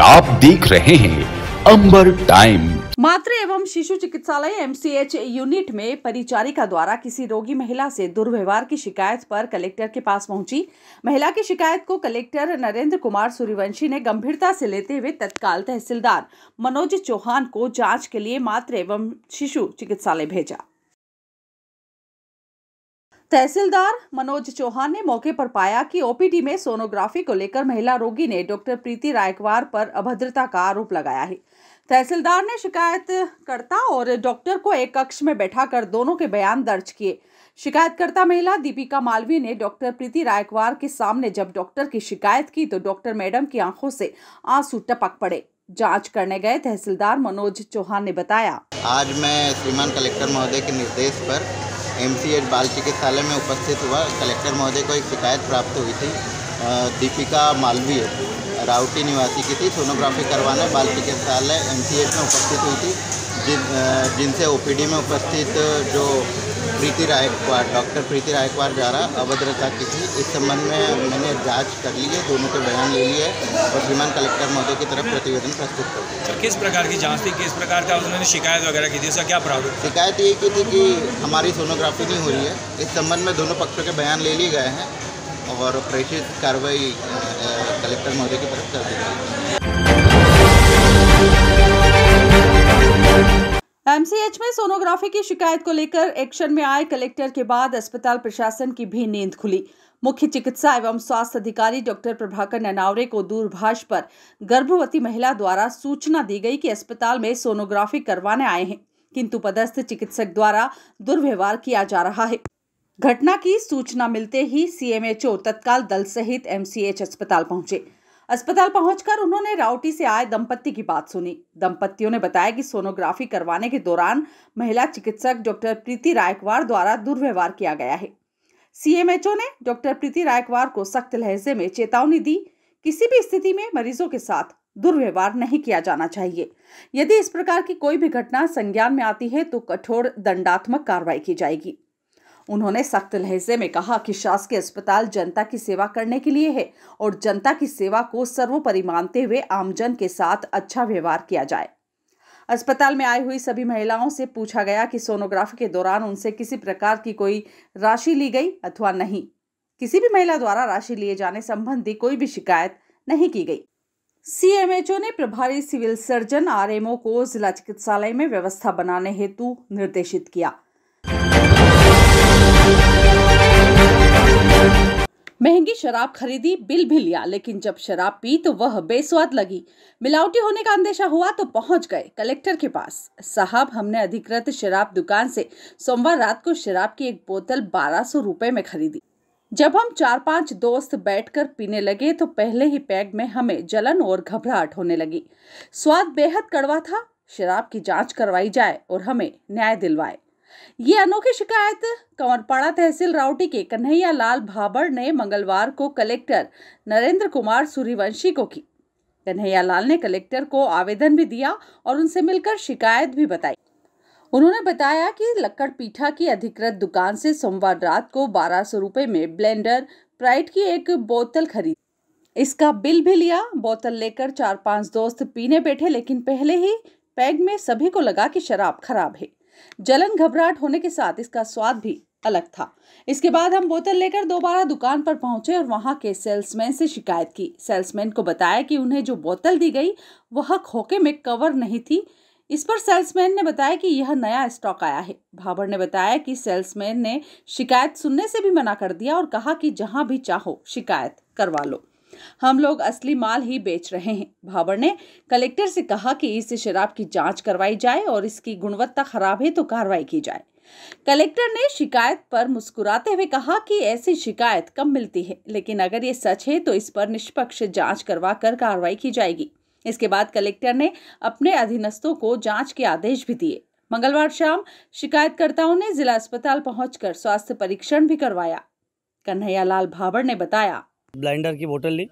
आप देख रहे हैं अंबर टाइम। मातृ एवं शिशु चिकित्सालय एमसीएच यूनिट में परिचारिका द्वारा किसी रोगी महिला से दुर्व्यवहार की शिकायत पर कलेक्टर के पास पहुंची। महिला की शिकायत को कलेक्टर नरेंद्र कुमार सूर्यवंशी ने गंभीरता से लेते हुए तत्काल तहसीलदार मनोज चौहान को जांच के लिए मातृ एवं शिशु चिकित्सालय भेजा। तहसीलदार मनोज चौहान ने मौके पर पाया कि ओपीडी में सोनोग्राफी को लेकर महिला रोगी ने डॉक्टर प्रीति रायकवार पर अभद्रता का आरोप लगाया है। तहसीलदार ने शिकायतकर्ता और डॉक्टर को एक कक्ष में बैठाकर दोनों के बयान दर्ज किए। शिकायतकर्ता महिला दीपिका मालवीय ने डॉक्टर प्रीति रायकवार के सामने जब डॉक्टर की शिकायत की तो डॉक्टर मैडम की आंखों से आंसू टपक पड़े। जांच करने गए तहसीलदार मनोज चौहान ने बताया, आज मैं श्रीमान कलेक्टर महोदय के निर्देश पर एमसीएच बाल चिकित्सालय में उपस्थित हुआ। कलेक्टर महोदय को एक शिकायत प्राप्त हुई थी। दीपिका मालवीय राउटी निवासी की थी, सोनोग्राफी करवाने बाल चिकित्सालय एमसीएच में उपस्थित हुई थी, जिनसे ओपीडी में उपस्थित जो प्रीति रायकवार डॉक्टर प्रीति रायकवार द्वारा अभद्रता की थी। इस संबंध में मैंने जांच कर ली है, दोनों के बयान ले लिए और श्रीमान कलेक्टर महोदय की तरफ प्रतिवेदन प्रस्तुत कर दिया। सर, किस प्रकार की जांच थी, किस प्रकार का उन्होंने शिकायत वगैरह की थी, उसका क्या प्रावधान? शिकायत ये की थी कि हमारी सोनोग्राफी नहीं हो रही है। इस संबंध में दोनों पक्षों के बयान ले लिए गए हैं और प्रेषित कार्रवाई कलेक्टर महोदय की तरफ कर दी गई। एमसीएच में सोनोग्राफी की शिकायत को लेकर एक्शन में आए कलेक्टर के बाद अस्पताल प्रशासन की भी नींद खुली। मुख्य चिकित्सा एवं स्वास्थ्य अधिकारी डॉक्टर प्रभाकर ननावरे को दूरभाष पर गर्भवती महिला द्वारा सूचना दी गई कि अस्पताल में सोनोग्राफी करवाने आए हैं, किंतु पदस्थ चिकित्सक द्वारा दुर्व्यवहार किया जा रहा है। घटना की सूचना मिलते ही सीएमएचओ तत्काल दल सहित एमसीएच अस्पताल पहुंचे। अस्पताल पहुंचकर उन्होंने राउटी से आए दंपत्ति की बात सुनी। दंपत्तियों ने बताया कि सोनोग्राफी करवाने के दौरान महिला चिकित्सक डॉक्टर प्रीति रायकवार द्वारा दुर्व्यवहार किया गया है। सीएमएचओ ने डॉक्टर प्रीति रायकवार को सख्त लहजे में चेतावनी दी, किसी भी स्थिति में मरीजों के साथ दुर्व्यवहार नहीं किया जाना चाहिए। यदि इस प्रकार की कोई भी घटना संज्ञान में आती है तो कठोर दंडात्मक कार्रवाई की जाएगी। उन्होंने सख्त लहजे में कहा कि शासकीय अस्पताल जनता की सेवा करने के लिए है और जनता की सेवा को सर्वोपरि मानते हुए आमजन के साथ अच्छा व्यवहार किया जाए। अस्पताल में आई हुई सभी महिलाओं से पूछा गया कि सोनोग्राफी के दौरान उनसे किसी प्रकार की कोई राशि ली गई अथवा नहीं। किसी भी महिला द्वारा राशि लिए जाने संबंधी कोई भी शिकायत नहीं की गई। सीएमएचओ ने प्रभारी सिविल सर्जन आरएमओ को जिला चिकित्सालय में व्यवस्था बनाने हेतु निर्देशित किया। महंगी शराब खरीदी, बिल भी लिया, लेकिन जब शराब पी तो वह बेस्वाद लगी। मिलावटी होने का अंदेशा हुआ तो पहुंच गए कलेक्टर के पास। साहब, हमने अधिकृत शराब दुकान से सोमवार रात को शराब की एक बोतल 1200 रुपए में खरीदी। जब हम 4-5 दोस्त बैठकर पीने लगे तो पहले ही पैग में हमें जलन और घबराहट होने लगी। स्वाद बेहद कड़वा था। शराब की जांच करवाई जाए और हमें न्याय दिलवाए। ये अनोखी शिकायत कंवरपाड़ा तहसील राउटी के कन्हैया लाल भाबड़ ने मंगलवार को कलेक्टर नरेंद्र कुमार सूर्यवंशी को की। कन्हैया लाल ने कलेक्टर को आवेदन भी दिया और उनसे मिलकर शिकायत भी बताई। उन्होंने बताया कि लक्कड़ पीठा की अधिकृत दुकान से सोमवार रात को 1200 रुपए में ब्लेंडर प्राइड की एक बोतल खरीदी। इसका बिल भी लिया। बोतल लेकर 4-5 दोस्त पीने बैठे, लेकिन पहले ही पैग में सभी को लगा कि शराब खराब है। जलन घबराहट होने के साथ इसका स्वाद भी अलग था। इसके बाद हम बोतल लेकर दोबारा दुकान पर पहुंचे और वहां के सेल्समैन से शिकायत की। सेल्समैन को बताया कि उन्हें जो बोतल दी गई वह खोखे में कवर नहीं थी। इस पर सेल्समैन ने बताया कि यह नया स्टॉक आया है। भाबड़ ने बताया कि सेल्समैन ने शिकायत सुनने से भी मना कर दिया और कहा कि जहां भी चाहो शिकायत करवा लो, हम लोग असली माल ही बेच रहे हैं। भाबड़ ने कलेक्टर से कहा कि इस शराब की जांच करवाई जाए और इसकी गुणवत्ता खराब है तो कार्रवाई की जाए। कलेक्टर ने शिकायत पर मुस्कुराते हुए कहा कि ऐसी शिकायत कम मिलती है, लेकिन अगर ये सच है तो इस पर निष्पक्ष जांच करवाकर कार्रवाई की जाएगी। इसके बाद कलेक्टर ने अपने अधीनस्थों को जांच के आदेश भी दिए। मंगलवार शाम शिकायतकर्ताओं ने जिला अस्पताल पहुंचकर स्वास्थ्य परीक्षण भी करवाया। कन्हैया लाल भाबड़ ने बताया, ब्लेंडर की बोतल ली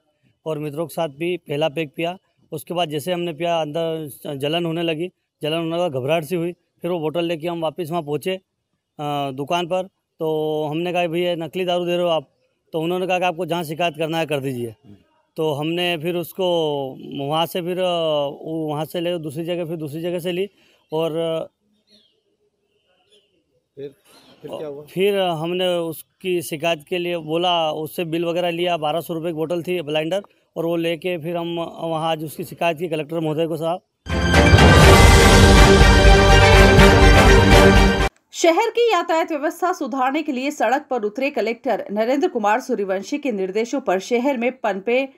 और मित्रों के साथ भी पहला पैक पिया। उसके बाद जैसे हमने पिया, अंदर जलन होने लगी। जलन होने का घबराहट सी हुई। फिर वो बोतल लेके हम वापस वहाँ पहुँचे दुकान पर। तो हमने कहा भैया नकली दारू दे रहे हो आप? तो उन्होंने कहा कि आपको जहाँ शिकायत करना है कर दीजिए। तो हमने फिर उसको वहाँ से फिर वहाँ से ले दूसरी जगह से ली। और फिर क्या हुआ? फिर हमने उसकी शिकायत के लिए बोला, उससे बिल वगैरह लिया। 1200 रुपये की बोतल थी ब्लाइंडर, और वो लेके फिर हम वहाँ आज उसकी शिकायत की कलेक्टर महोदय को साहब। शहर की यातायात व्यवस्था सुधारने के लिए सड़क पर उतरे कलेक्टर नरेंद्र कुमार सूर्यवंशी के निर्देशों पर शहर में पनपे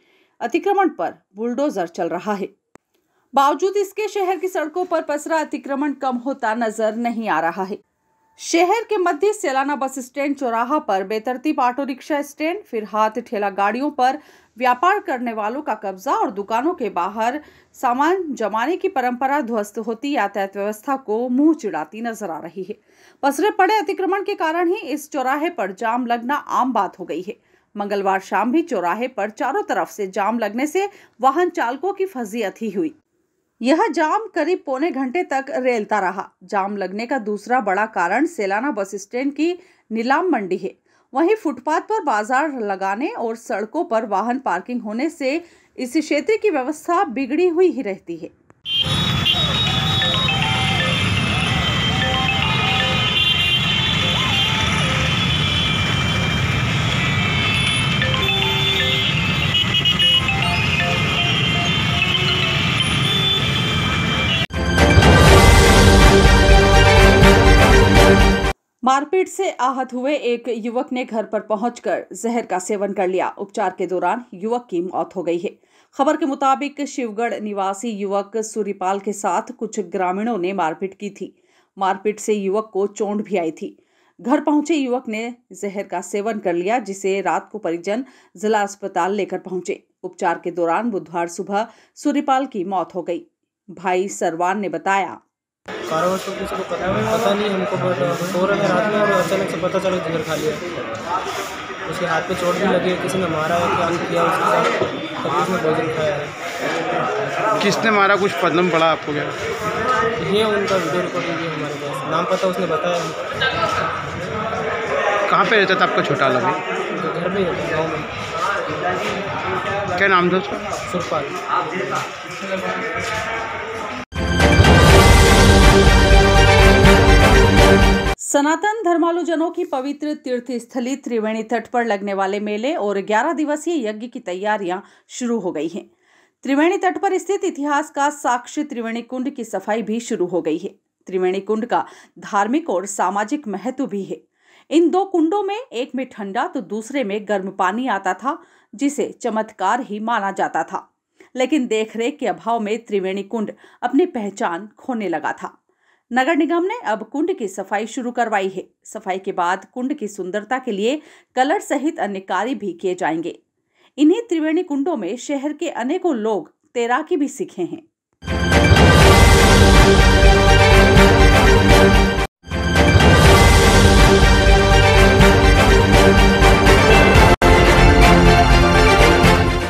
अतिक्रमण पर बुलडोजर चल रहा है। बावजूद इसके शहर की सड़कों पर पसरा अतिक्रमण कम होता नजर नहीं आ रहा है। शहर के मध्य सेलाना बस स्टैंड चौराहा पर बेतरतीब ऑटो रिक्शा स्टैंड, फिर हाथ ठेला गाड़ियों पर व्यापार करने वालों का कब्जा और दुकानों के बाहर सामान जमाने की परंपरा ध्वस्त होती यातायात व्यवस्था को मुंह चिढ़ाती नजर आ रही है। पसरे पड़े अतिक्रमण के कारण ही इस चौराहे पर जाम लगना आम बात हो गई है। मंगलवार शाम भी चौराहे पर चारों तरफ से जाम लगने से वाहन चालकों की फजीयत ही हुई। यह जाम करीब पौने घंटे तक रेलता रहा। जाम लगने का दूसरा बड़ा कारण सेलाना बस स्टैंड की नीलाम मंडी है। वहीं फुटपाथ पर बाजार लगाने और सड़कों पर वाहन पार्किंग होने से इस क्षेत्र की व्यवस्था बिगड़ी हुई ही रहती है। मारपीट से आहत हुए एक युवक ने घर पर पहुंचकर जहर का सेवन कर लिया। उपचार के दौरान युवक की मौत हो गई है। खबर के मुताबिक शिवगढ़ निवासी युवक सूर्यपाल के साथ कुछ ग्रामीणों ने मारपीट की थी। मारपीट से युवक को चोट भी आई थी। घर पहुंचे युवक ने जहर का सेवन कर लिया, जिसे रात को परिजन जिला अस्पताल लेकर पहुंचे। उपचार के दौरान बुधवार सुबह सूर्यपाल की मौत हो गई। भाई सरवान ने बताया, कारोबार तो किसी को पता नहीं हमको, बट सो रहे थे रात में और अचानक से पता चला जहर खा लिया। उसके हाथ पे चोट भी लगी है, किसी ने मारा है, क्या किया उसके साथ, तभी उसने भोजन खाया है। किसने मारा, कुछ पता पड़ा आपको? क्या ये उनका वीडियो रिकॉर्डिंग भी हमारे पास, नाम पता उसने बताया। कहाँ पे रहता था आपका छोटा लगे? घर पे रहता गाँव में। क्या नाम था उसका? सुरपाल। सनातन धर्मालुजनों की पवित्र तीर्थ स्थली त्रिवेणी तट पर लगने वाले मेले और 11 दिवसीय यज्ञ की तैयारियां शुरू हो गई हैं। त्रिवेणी तट पर स्थित इतिहास का साक्ष्य त्रिवेणी कुंड की सफाई भी शुरू हो गई है। त्रिवेणी कुंड का धार्मिक और सामाजिक महत्व भी है। इन दो कुंडों में एक में ठंडा तो दूसरे में गर्म पानी आता था, जिसे चमत्कार ही माना जाता था। लेकिन देखरेख के अभाव में त्रिवेणी कुंड अपनी पहचान खोने लगा था। नगर निगम ने अब कुंड की सफाई शुरू करवाई है। सफाई के बाद कुंड की सुंदरता के लिए कलर सहित अन्य कार्य भी किए जाएंगे। इन्हीं त्रिवेणी कुंडों में शहर के अनेकों लोग तैराकी भी सीखे हैं।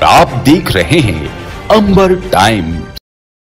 आप देख रहे हैं अंबर टाइम्स।